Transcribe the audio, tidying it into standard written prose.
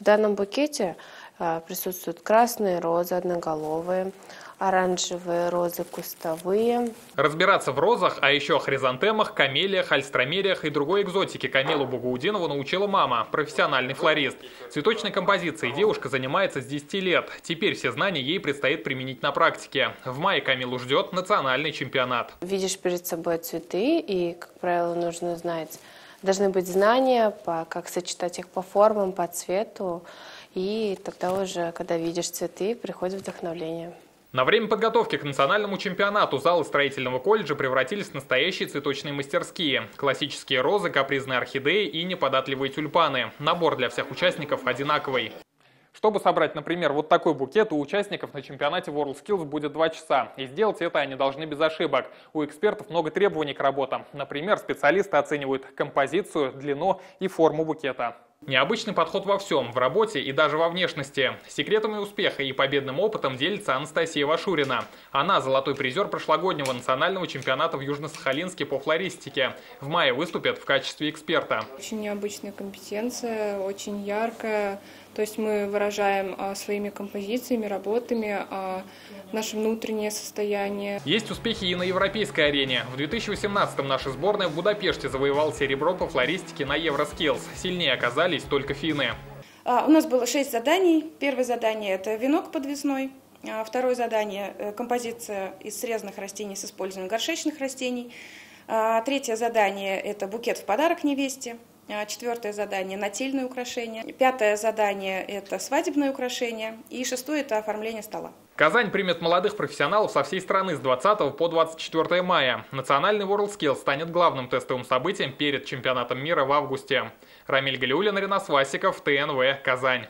данном букете присутствуют красные розы одноголовые, оранжевые розы кустовые. Разбираться в розах, а еще о хризантемах, камелиях, альстромериях и другой экзотике Камилу Багаудинову научила мама, профессиональный флорист. Цветочной композицией девушка занимается с 10 лет. Теперь все знания ей предстоит применить на практике. В мае Камилу ждет национальный чемпионат. Видишь перед собой цветы, и, как правило, нужно знать, должны быть знания, как сочетать их по формам, по цвету. И тогда уже, когда видишь цветы, приходит вдохновление. На время подготовки к национальному чемпионату залы строительного колледжа превратились в настоящие цветочные мастерские. Классические розы, капризные орхидеи и неподатливые тюльпаны. Набор для всех участников одинаковый. Чтобы собрать, например, вот такой букет, у участников на чемпионате WorldSkills будет 2 часа. И сделать это они должны без ошибок. У экспертов много требований к работам. Например, специалисты оценивают композицию, длину и форму букета. Необычный подход во всем, в работе и даже во внешности. Секретами успеха и победным опытом делится Анастасия Вашурина. Она золотой призер прошлогоднего национального чемпионата в Южно-Сахалинске по флористике. В мае выступит в качестве эксперта. Очень необычная компетенция, очень яркая. То есть мы выражаем своими композициями, работами наше внутреннее состояние. Есть успехи и на европейской арене. В 2018-м наша сборная в Будапеште завоевала серебро по флористике на Евроскиллс. Сильнее оказались только финны. У нас было 6 заданий. Первое задание – это венок подвесной. Второе задание – композиция из срезанных растений с использованием горшечных растений. Третье задание – это букет в подарок невесте. Четвертое задание – нательные украшения. Пятое задание – это свадебное украшение. И шестое – это оформление стола. Казань примет молодых профессионалов со всей страны с 20 по 24 мая. Национальный WorldSkills станет главным тестовым событием перед чемпионатом мира в августе. Рамиль Галиуллин, Ренас Васиков, ТНВ, Казань.